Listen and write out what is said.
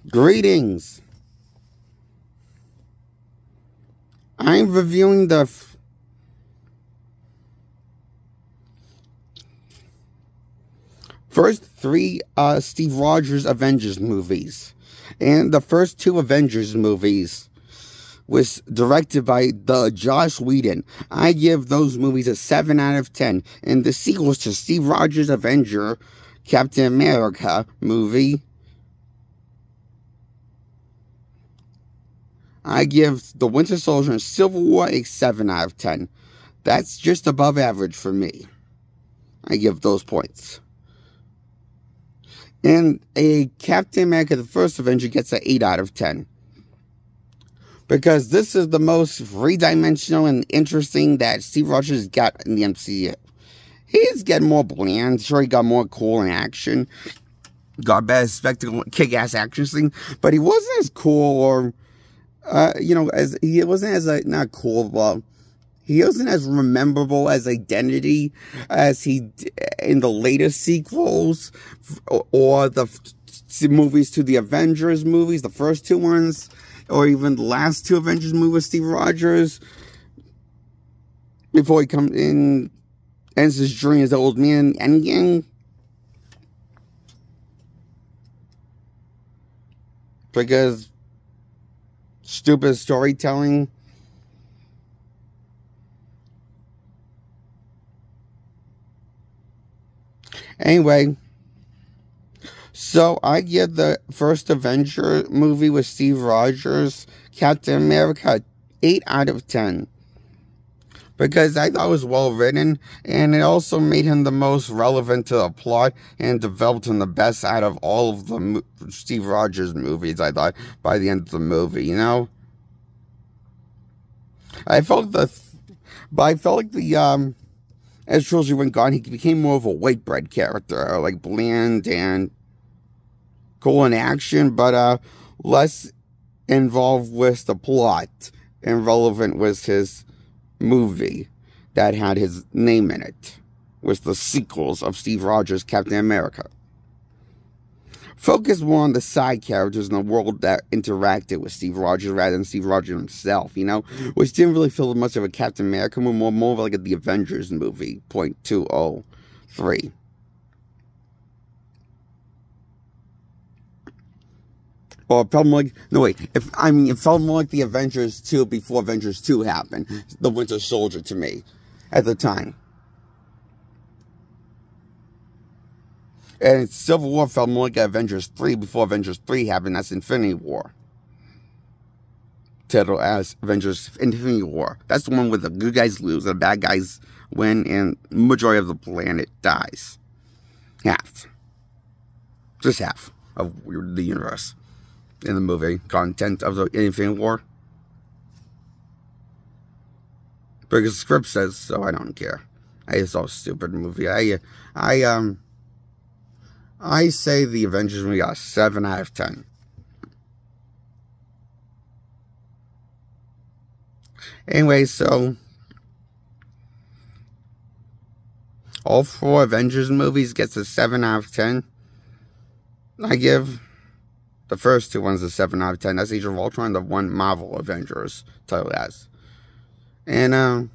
Greetings. I'm reviewing the first three Steve Rogers Avengers movies. And the first two Avengers movies was directed by Joss Whedon. I give those movies a 7 out of 10. And the sequels to Steve Rogers Avenger, Captain America movie, I give The Winter Soldier and Civil War a 7 out of 10. That's just above average for me. I give those points. And a Captain America, the First Avenger, gets an 8 out of 10. Because this is the most three-dimensional and interesting that Steve Rogers got in the MCU. He's getting more bland. Sure, he got more cool in action. Got better spectacle, kick-ass action scene. But he wasn't as cool or, as he wasn't as, not cool, but he wasn't as memorable as Identity as he in the latest sequels or the movies to the Avengers movies, the first two ones, or even the last two Avengers movies with Steve Rogers before he comes in, ends his journey as an old man, Endgame. Because stupid storytelling. Anyway, so I give the first Avenger movie with Steve Rogers, Captain America, 8 out of 10. Because I thought it was well written, and it also made him the most relevant to the plot, and developed him the best out of all of the Steve Rogers movies, I thought, by the end of the movie, you know? I felt like as trilogy went on, he became more of a white bread character, like bland and cool in action, but less involved with the plot and relevant with his movie that had his name in it, with the sequels of Steve Rogers' Captain America. Focus more on the side characters in the world that interacted with Steve Rogers rather than Steve Rogers himself, you know? Which didn't really feel much of a Captain America movie, more of like the Avengers movie, .203. Or it felt more like, it felt more like the Avengers 2 before Avengers 2 happened. The Winter Soldier to me, at the time. And Civil War felt more like Avengers 3 before Avengers 3 happened. That's Infinity War. Titled as Avengers Infinity War. That's the one where the good guys lose, the bad guys win, and the majority of the planet dies. Half. Just half of the universe in the movie. Content of the Infinity War. Because the script says so, I don't care. It's all a stupid movie. I say the Avengers movie got a 7 out of 10. Anyway, so all 4 Avengers movies gets a 7 out of 10. I give the first 2 ones a 7 out of 10. That's Age of Ultron, the one Marvel Avengers title as. And